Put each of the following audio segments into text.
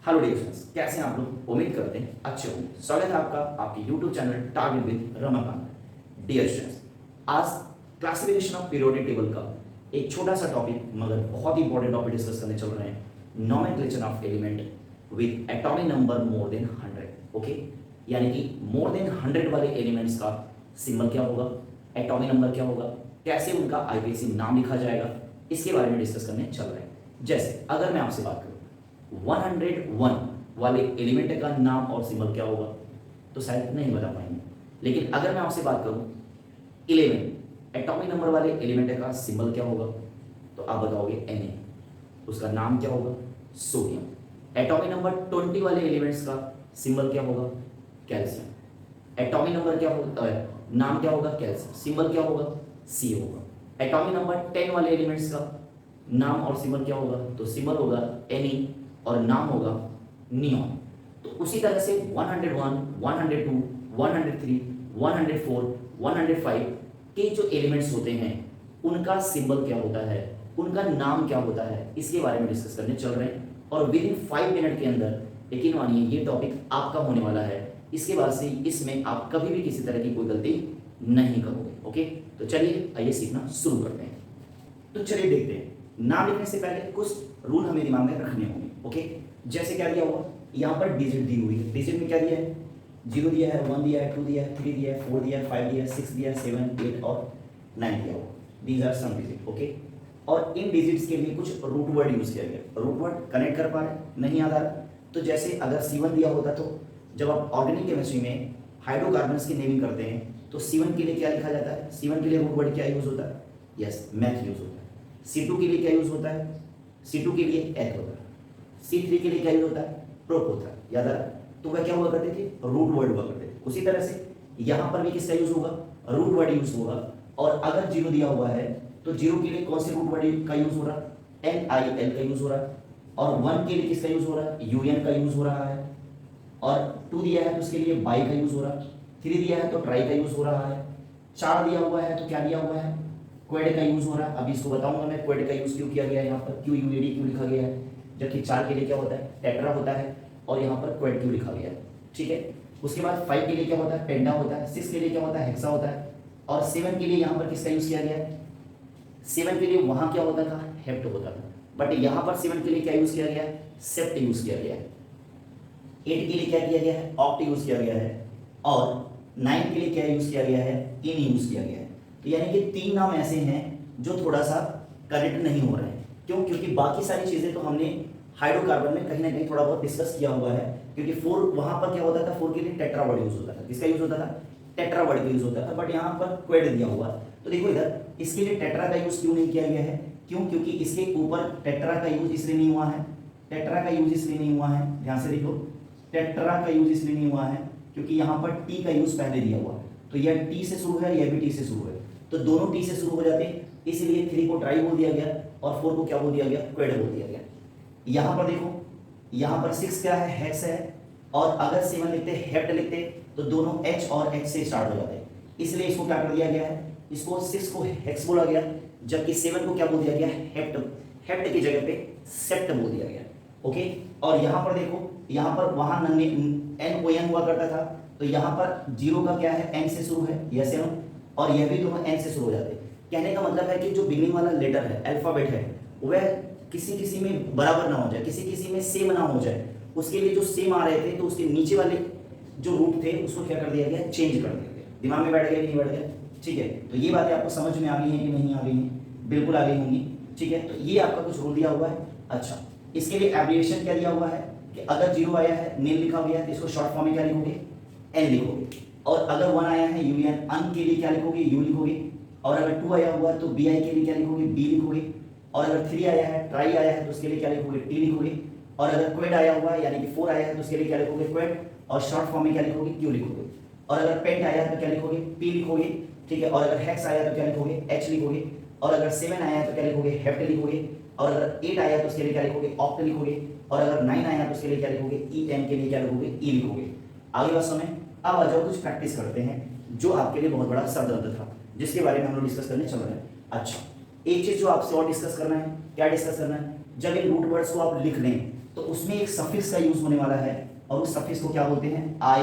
Hello dear friends, कैसे हैं आप लोग? उम्मीद करते हैं अच्छे होंगे। स्वागत है आपका आपके YouTube channel target with Ramakant. Dear students, आज क्लासिफिकेशन ऑफ पीरियोडिक टेबल का एक छोटा सा टॉपिक मगर बहुत ही इंपॉर्टेंट टॉपिक डिस्कस करने चल रहे हैं। Nomenclature of element with atomic number more than 100। Okay, यानी कि मोर देन 100 वाले एलिमेंट्स का सिंबल क्या होगा, एटॉमिक नंबर क्या होगा, कैसे उनका आईपीसी नाम लिखा जाएगा, इसके बारे में डिस्कस करने चल रहे हैं। जैसे अगर मैं आपसे बात करूं 101 वाले एलिमेंट का नाम और सिंबल क्या होगा, तो शायद नहीं बता पाएंगे। लेकिन अगर मैं आपसे बात करूं 11 एटॉमिक नंबर वाले एलिमेंट का सिंबल क्या होगा, तो आप बताओगे Na, उसका नाम क्या होगा, सोडियम। एटॉमिक नंबर 20 वाले एलिमेंट्स का सिंबल क्या होगा, कैल्शियम। एटॉमिक नंबर क्या होगा, नाम क्या होगा, कैल्शियम। सिंबल क्या होगा, सी होगा। एटॉमिक नंबर 10 वाले एलिमेंट्स का नाम और सिंबल क्या होगा, तो सिंबल होगा Ne और नाम होगा नियॉन। तो उसी तरह से 101, 102, 103, 104, 105 के जो एलिमेंट्स होते हैं उनका सिंबल क्या होता है, उनका नाम क्या होता है, इसके बारे में डिस्कस करने चल रहे हैं। और विद इन 5 मिनट के अंदर यकीन मानिए ये टॉपिक आपका होने वाला है। इसके बाद से इसमें आप कभी भी किसी तरह की कोई गलती नहीं करोगे। ओके, तो चलिए आइए सीखना शुरू करते हैं। तो चलिए देखते हैं, नाम लिखने से पहले कुछ रूल हमें दिमाग में रखने होंगे। ओके, जैसे क्या दिया हुआ, यहाँ पर डिजिट दी हुई है। डिजिट में क्या दिया है, 0 दिया है, 1 दिया है, 2 दिया है, 3 दिया है, 4 दिया है, 5 दिया है, 6 दिया है, 7, 8 और 9 दिया हुआ। These are some digit. Okay, और इन डिजिट्स के लिए कुछ रूट वर्ड यूज किया गया। रूट वर्ड कनेक्ट कर पा रहे, नहीं याद आ रहा, तो जैसे अगर C1 दिया होता, तो जब आप ऑर्गेनिक केमिस्ट्री में हाइड्रोकार्बन्स की नेमिंग करते हैं तो C1 के लिए क्या लिखा जाता है, C1 के लिए रूट वर्ड क्या यूज होता है, यस, मैथ यूज होता है। C2 के लिए क्या यूज होता है, C2 के लिए एथ होता है। C3 के लिए क्या यूज होता है, प्रोप होता है। याद आ रहा, तो वह क्या हुआ करते थे, रूट वर्ड हुआ करते थे। उसी तरह से यहाँ पर भी किसका यूज होगा, रूट वर्ड यूज होगा। और अगर 0 दिया हुआ है तो 0 के लिए कौन से रूट वर्ड का यूज हो रहा है, NIL का यूज हो रहा है। और 1 के लिए किसका यूज हो रहा है, UN का यूज हो रहा है। और 2 दिया है तो उसके लिए बाई का यूज हो रहा है। 3 दिया है तो ट्राई का यूज हो रहा है। 4 दिया हुआ है तो क्या दिया हुआ है, क्वेड का यूज हो रहा है। अभी इसको बताऊंगा मैं क्वेड का यूज क्यों किया गया है, यहाँ पर QUAD क्यों लिखा गया है, जबकि 4 के लिए क्या होता है, टेट्रा होता है, और यहाँ पर क्वेड क्यों लिखा गया है। ठीक है, उसके बाद 5 के लिए क्या होता है, पेंडा होता है। 6 के लिए क्या होता है, हेक्सा होता है। और 7 के लिए यहाँ पर किसका यूज किया गया है, 7 के लिए वहाँ क्या होता था, हेप्ट होता था। बट यहाँ पर 7 के लिए क्या यूज किया गया है, सेप्ट यूज किया गया है। 8 के लिए क्या किया गया है, ऑक्ट यूज किया गया है। और 9 के लिए क्या यूज किया गया है, इन यूज किया गया है। तो यानी कि 3 नाम ऐसे हैं जो थोड़ा सा कनेक्ट नहीं हो रहे हैं। क्यों, क्योंकि बाकी सारी चीजें तो हमने हाइड्रोकार्बन में कहीं ना कहीं थोड़ा बहुत डिस्कस किया हुआ है। क्योंकि 4 वहां पर क्या होता था, 4 के लिए टेट्रा वर्ड यूज होता था। किसका यूज होता था, टेट्रा वर्ड का यूज होता था। बट यहाँ पर क्वेड दिया हुआ, तो देखो इधर इसके लिए टेट्रा का यूज क्यों नहीं किया गया है, क्यों, क्योंकि इसके ऊपर टेट्रा का यूज इसलिए नहीं हुआ है। टेट्रा का यूज इसलिए नहीं हुआ है, ध्यान से देखो, टेट्रा का यूज इसलिए नहीं हुआ है क्योंकि यहाँ पर टी का यूज पहले दिया हुआ है। तो यह टी से शुरू है, यह भी टी से शुरू है, तो दोनों टी से शुरू हो जाते हैं। इसलिए 3 को ट्राई बोल दिया गया और 4 को क्या बोल दिया गया, क्वेड बोल दिया गया। यहाँ पर देखो, यहाँ पर 6 क्या है, हेक्स है। और अगर 7 लिखते, हेप्ट लिखते, तो दोनों H और H से स्टार्ट हो जाते हैं। इसलिए इसको क्या कर दिया गया है, इसको 6 को हेक्स बोला गया, जबकि 7 को क्या बोल दिया गया, हेप्ट। हेप्ट की जगह पे सेप्ट बोल दिया गया। ओके, और यहाँ पर देखो, यहाँ पर वहां NON हुआ करता था, तो यहाँ पर 0 का क्या है, N से शुरू है, यस या नो, और यह भी दोनों N से शुरू हो जाते हैं। कहने का मतलब है कि जो बिगिनिंग वाला लेटर है, अल्फाबेट है, वह किसी किसी में बराबर ना हो जाए, किसी किसी में सेम ना हो जाए। उसके लिए जो सेम आ रहे थे तो उसके नीचे वाले जो रूट थे उसको क्या कर दिया गया, चेंज कर दिया गया। दिमाग में बैठ गया कि नहीं बैठ गया, ठीक है। तो ये बातें आपको समझ में आ गई हैं कि नहीं आ गई हैं, बिल्कुल आ गई होंगी, ठीक है। तो ये आपका कुछ रूल दिया हुआ है। अच्छा, इसके लिए एब्रिविएशन क्या दिया हुआ है कि अगर 0 आया है, नील लिखा गया है, तो इसको शॉर्ट फॉर्म में क्या लिखोगे, N लिखोगे। और अगर 1 आया है, UN, अन के लिए क्या लिखोगे, U लिखोगे। और अगर 2 आया हुआ है तो BI के लिए क्या लिखोगे, B लिखोगे। और अगर 3 आया है, ट्राई आया है, तो उसके लिए क्या लिखोगे, T लिखोगे। और अगर क्वेड आया हुआ है यानी कि 4 आया है, तो उसके लिए क्या लिखोगे, क्वेड। और शॉर्ट फॉर्म में क्या लिखोगे, Q लिखोगे। और अगर पेंट आया है तो क्या लिखोगे, P लिखोगे, ठीक है। और अगर हेक्स आया तो क्या लिखोगे, H लिखोगे। और अगर 7 आया है तो क्या लिखोगे, हेप्ट लिखोगे। और अगर 8 आया तो उसके लिए क्या लिखोगे, ऑक्ट लिखोगे। और अगर 9 आया तो उसके लिए क्या लिखोगे, EN के लिए क्या लिखोगे, E लिखोगे। आगे बात समय, अब आ जाओ कुछ प्रैक्टिस करते हैं जो आपके लिए बहुत बड़ा सरदर्द था, जिसके बारे में हम लोग डिस्कस करने चल रहे हैं। अच्छा, एक चीज जो आपसे और डिस्कस करना है, क्या डिस्कस करना है, जब इन रूट वर्ड्स को आप लिख लें तो उसमें एक सफिक्स का यूज होने वाला है और उस सफिक्स को क्या बोलते हैं, आई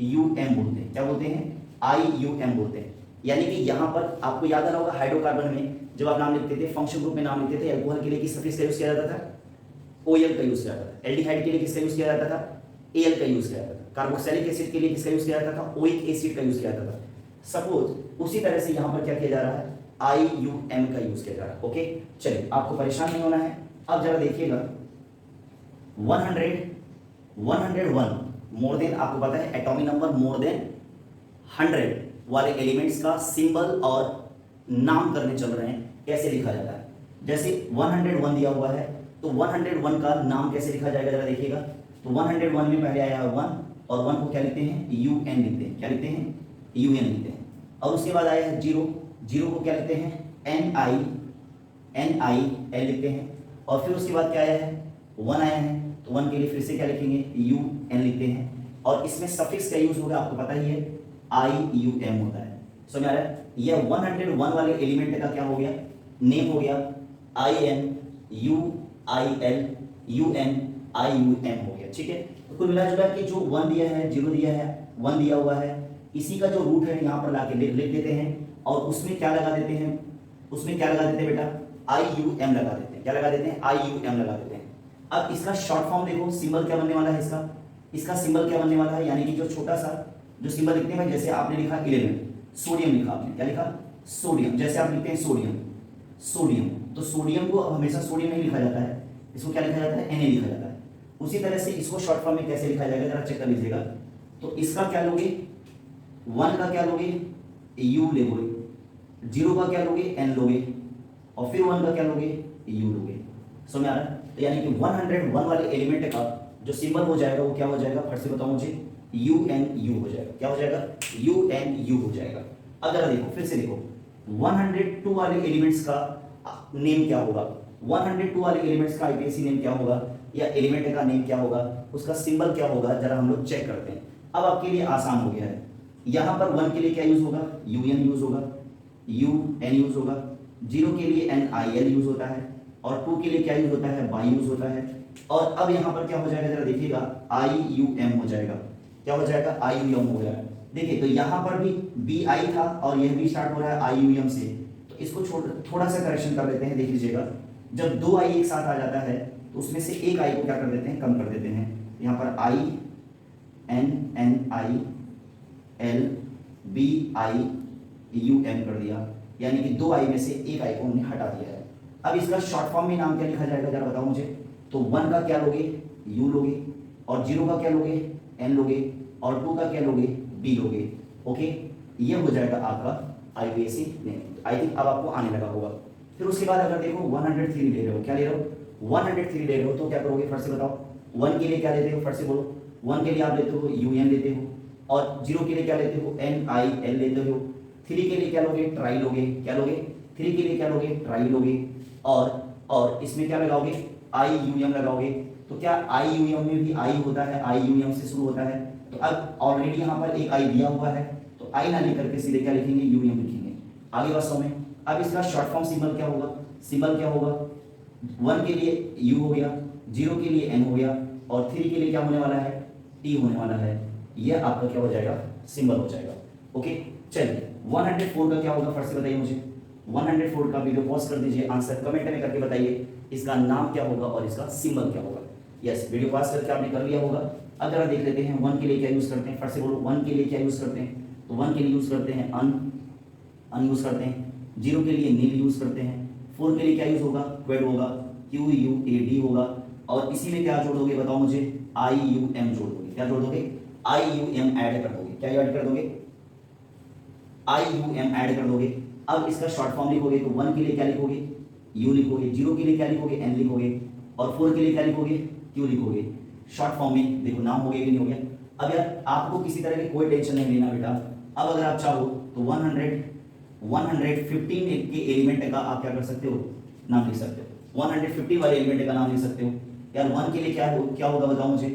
यू एम बोलते हैं। क्या बोलते हैं, आई यू एम बोलते हैं। यानी कि यहाँ पर आपको याद आ रहा होगा हाइड्रोकार्बन में जब आप नाम लिखते थे, फंक्शन ग्रुप में नाम लिखते थे, एल्कोहल के लिए किस सफिक्स का यूज किया जाता था, ओएल का यूज किया जाता था। एल्डिहाइड के लिए किसका यूज किया जाता था, एल का यूज किया जाता था। कार्बोक्सिलिक एसिड के लिए किसका यूज किया जाता था, ओइक एसिड का यूज किया जाता था। सपोज उसी तरह से यहाँ पर क्या किया जा रहा है, आई यू एम का यूज किया जा रहा है। ओके चलिए, आपको परेशान नहीं होना है। अब जरा देखिएगा 101 मोर देन, आपको पता है एटॉमिक नंबर मोर देन 100 वाले एलिमेंट्स का सिंबल और नाम करने चल रहे हैं, कैसे लिखा जाता है। जैसे 101 दिया हुआ है तो 101 का नाम कैसे लिखा जाएगा, जरा देखिएगा। तो 101 में पहले आया 1 और 1 को क्या लिखते हैं, यू एन लिखते हैं। क्या लिखते हैं, यू एन लिखते हैं। और उसके बाद आया है 0 को क्या लिखते हैं, एन आई एल लिखते हैं। और फिर उसके बाद क्या आया है, 1 आया है तो 1 के लिए फिर से क्या लिखेंगे, यू एन लिखते हैं। और इसमें सफिक्स का यूज होगा, आपको पता ही है, आई यू एम होता है। समझ आ रहा है, यह 101 वाले एलिमेंट का क्या हो गया, नेम हो गया, I N U I L U N I U M हो गया। ठीक है, तो कुल मिला जुला के जो 1 दिया है, 0 दिया है, 1 दिया हुआ है, इसी का जो रूट है यहाँ पर लाके लिख देते हैं और उसमें क्या लगा देते हैं, उसमें क्या लगा देते हैं बेटा, आई यू एम लगा देते हैं। क्या लगा देते हैं, आई यू एम लगा देते हैं। अब इसका शॉर्ट फॉर्म देखो, सिंबल क्या बनने वाला है इसका सिंबल क्या बनने वाला है, यानी कि जो छोटा सा जो सिंबल लिखते हैं, जैसे आपने लिखा 11 सोडियम लिखा, आपने क्या लिखा, सोडियम। जैसे आप लिखते हैं सोडियम, तो सोडियम को अब हमेशा सोडियम नहीं लिखा जाता है, इसको क्या लिखा जाता है, Na लिखा जाता है। उसी तरह से इसको शॉर्ट फॉर्म में कैसे लिखा जाएगा, जरा चेक कर लीजिएगा। तो इसका क्या लोगे, 1 का क्या लोगे, यू लोगे, 0 का क्या लोगे, एन लोगे, और फिर 1 का क्या लोगे, यू लोगे। समझ आ रहा है, तो यानी कि 101 वाले एलिमेंट का जो सिंबल हो जाएगा वो क्या हो जाएगा, फट से बताओ मुझे, यू एन यू हो जाएगा। क्या हो जाएगा, यू एन यू हो जाएगा। अब जरा देखो, फिर से देखो, 102 वाले एलिमेंट्स का नेम क्या होगा, 102 वाले एलिमेंट्स का आईपीएसी नेम क्या होगा, या एलिमेंट का नेम क्या होगा, उसका सिंबल क्या होगा, जरा हम लोग चेक करते हैं। अब आपके लिए आसान हो गया है। यहाँ पर 1 के लिए क्या यूज होगा, यू एन यूज होगा, यू एन यूज होगा, 0 के लिए एन आई एल यूज होता है, और 2 के लिए क्या यूज होता है, बाई यूज होता है। और अब यहाँ पर क्या हो जाएगा, जरा देखिएगा, आई यू एम हो जाएगा। क्या हो जाएगा, आई यू एम हो गया। देखिए तो यहाँ पर भी बी आई था और यह भी स्टार्ट हो रहा है आई यू एम से, तो इसको थोड़ा सा करेक्शन कर लेते हैं। देख लीजिएगा, जब 2 आई एक साथ आ जाता है तो उसमें से एक आई को क्या कर देते हैं, कम कर देते हैं। यहाँ पर I N I L B I U M कर दिया, यानी कि 2 आई में से एक आई को हमने हटा दिया है। अब इसका शॉर्ट फॉर्म में नाम क्या लिखा जाएगा, जरा बताओ मुझे। तो 1 का क्या लोगे, यू लोगे, और 0 का क्या लोगे, एन लोगे, और 2 का क्या लोगे, बी लोगे। ओके, ये हो जाएगा आपका आईपीएसी नेम। आई थिंक अब आपको आने लगा होगा। फिर उसके बाद अगर देखो 103 ले रहे हो, क्या ले रहे हो, 103 ले रहे हो, तो क्या करोगे, फट से बताओ। 1 के लिए क्या लेते हो, फट से बोलो। 1 के लिए आप लेते हो यू एन लेते हो, और 0 के लिए क्या लेते हो, एन आई एल लेते हो। 3 के लिए क्या लोगे, ट्राई लोगे। क्या लोगे, 3 के लिए क्या लोगे, ट्राई लोगे, और इसमें क्या लगाओगे, आई यू एम लगाओगे। तो क्या आई यू एम में भी आई होता है, आई यू एम से शुरू होता है। तो अब ऑलरेडी यहाँ पर एक आई दिया हुआ है, तो आई ना लेकर के सीधे क्या लिखेंगे, यू एम लिखेंगे। आगे वास्तव में अब इसका शॉर्ट फॉर्म सिंबल क्या होगा, 1 के लिए यू हो गया, 0 के लिए एन हो गया, और 3 के लिए क्या होने वाला है, टी होने वाला है। यह आपका क्या हो जाएगा, सिंबल हो जाएगा। ओके चलिए, 104 का क्या होगा, फट से बताइए मुझे। 104 का वीडियो पॉज कर दीजिए, आंसर कमेंट में करके बताइए इसका नाम क्या होगा और इसका सिंबल क्या होगा। यस, वीडियो पॉज करके आपने कर लिया होगा। अब जरा देख लेते हैं 1 के लिए क्या यूज करते हैं, फट से बोलो। 1 के लिए क्या यूज करते हैं, तो 1 के लिए यूज करते हैं अन यूज करते हैं। 0 के लिए नील यूज करते हैं। 4 के लिए क्या यूज होगा, क्वेड होगा, क्यू यू ए डी होगा, और इसी में क्या जोड़ दोगे, बताओ मुझे, आई यू एम जोड़ दोगे। क्या जोड़ दोगे, आई यू एम ऐड कर दोगे। क्या ऐड कर दोगे, आई यू एम ऐड कर दोगे। अब इसका शॉर्ट फॉर्म लिखोगे तो 1 के लिए क्या लिखोगे, यू लिखोगे, 0 के लिए क्या लिखोगे, एन लिखोगे, और 4 के लिए क्या लिखोगे, क्यू लिखोगे। शॉर्ट फॉर्म में देखो नाम हो गया कि नहीं हो गया। अब यार आपको किसी तरह की कोई टेंशन नहीं लेना बेटा। अब अगर आप चाहो तो 115 के एलिमेंट का आप क्या कर सकते हो, नाम लिख सकते हो। 150 वाले एलिमेंट का नाम लिख सकते हो। यार 1 के लिए क्या होगा बताओ मुझे।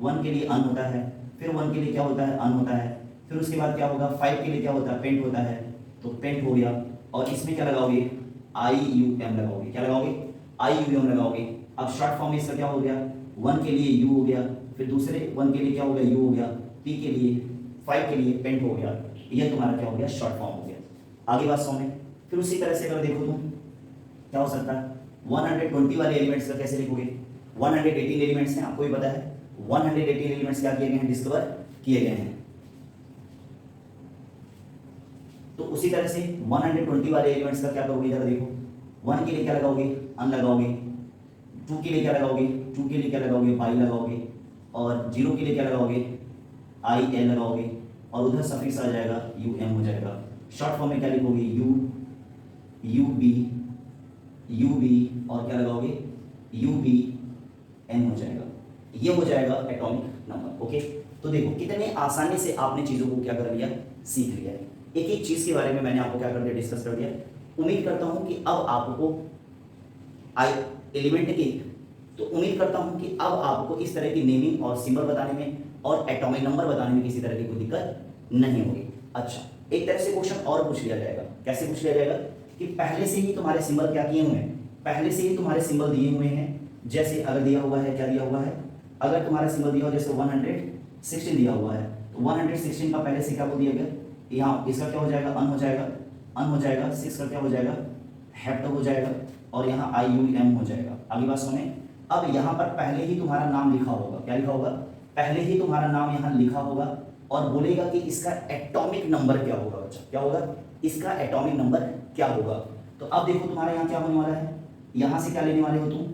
1 के लिए अन होता है, फिर 1 के लिए क्या होता है, अन होता है, फिर उसके बाद क्या होगा, 5 के लिए क्या होता है, पेंट होता है, तो पेंट हो गया। और इसमें क्या लगाओगे, आई यू एम लगाओगे। क्या लगाओगे, आई यू एम लगाओगे। अब शॉर्ट फॉर्म में इसका क्या हो गया, 1 के लिए U हो गया, फिर दूसरे 1 के लिए क्या हो गया, U हो गया, P के लिए 5 के लिए पेंट हो गया, यह तुम्हारा क्या हो गया, शॉर्ट फॉर्म हो गया। आगे बात समझ में। फिर उसी तरह से अगर देखो तुम क्या हो सकता है, 120 वाले एलिमेंट्स का कैसे लिखोगे, 118 एलिमेंट्स हैं, आपको भी पता है 118 एलिमेंट्स क्या किए गए हैं, डिस्कवर किए गए हैं। तो उसी तरह से 120 वाले एलिमेंट्स का क्या करोगे, जरा देखो, 1 के लिए क्या लगाओगे, अन लगाओगे, 2 के लिए क्या लगाओगे, 2 के लिए क्या लगाओगे, बाई लगाओगे, और 0 के लिए क्या लगाओगे, आई एल लगाओगे, और उधर सफिक्स आ जाएगा यू एम हो जाएगा। शॉर्ट फॉर्म में क्या लिखोगे, यू बी और क्या लगाओगे, यू बी एन हो जाएगा, ये हो जाएगा एटॉमिक नंबर। ओके, तो देखो कितने आसानी से आपने चीज़ों को क्या कर लिया, सीख लिया है। एक एक चीज़ के बारे में मैंने आपको क्या कर दिया, डिस्कस कर दिया। उम्मीद करता हूँ कि अब आपको एलिमेंट की, तो उम्मीद करता हूँ कि अब आपको इस तरह की नेमिंग और सिंबल बताने में और एटॉमिक नंबर बताने में किसी तरह की कोई दिक्कत नहीं होगी। अच्छा, एक तरह से क्वेश्चन और पूछ लिया जाएगा, कैसे पूछ लिया जाएगा कि पहले से ही तुम्हारे सिंबल क्या किए हुए हैं, पहले से ही तुम्हारे सिंबल दिए हुए हैं। जैसे अगर दिया हुआ है, क्या दिया हुआ है, अगर तुम्हारा सिंबल दिया हो जैसे 116 दिया हुआ है, तो 116 का पहले से क्या बोल दिया गया, यहाँ इसका क्या हो जाएगा, अन हो जाएगा, अन हो जाएगा, 6 का क्या हो जाएगा, हेप्ट हो जाएगा, और यहाँ आई यू एम हो जाएगा। अगली बात सुने, अब यहाँ पर पहले ही तुम्हारा नाम लिखा होगा, क्या लिखा होगा, पहले ही तुम्हारा नाम यहाँ लिखा होगा, और बोलेगा कि इसका एटॉमिक नंबर क्या होगा। बच्चा क्या होगा, इसका एटॉमिक नंबर क्या होगा। तो अब देखो तुम्हारा यहाँ क्या होने वाला है, यहाँ से क्या लेने वाले हो तुम,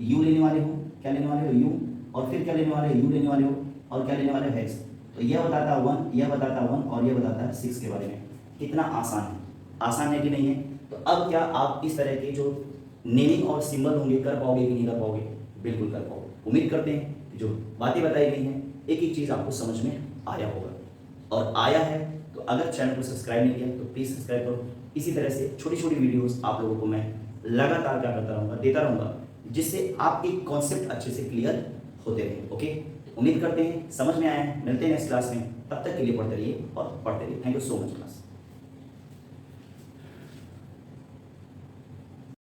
यू लेने वाले हो, क्या लेने वाले हो, यू, और फिर क्या लेने वाले हो, यू लेने वाले हो, और क्या लेने वाले हो, हेक्स। तो यह बताता है 1, यह बताता है 1, और यह बताता है 6 के बारे में। कितना आसान है, आसान है कि नहीं है। तो अब क्या आप इस तरह के जो नेमिंग और सिंबल होंगे कर पाओगे कि नहीं कर पाओगे, बिल्कुल कर पाओगे। उम्मीद करते हैं कि जो बातें बताई गई हैं एक एक चीज़ आपको समझ में आया होगा, और आया है तो अगर चैनल को सब्सक्राइब नहीं किया तो प्लीज़ सब्सक्राइब करो। इसी तरह से छोटी छोटी वीडियोस आप लोगों को मैं लगातार क्या करता रहूँगा, देता रहूँगा, जिससे आपके कॉन्सेप्ट अच्छे से क्लियर होते रहे। ओके, उम्मीद करते हैं समझ में आया है। मिलते हैं नेक्स्ट क्लास में, तब तक के लिए पढ़ते रहिए और पढ़ते रहिए। Thank you so much class.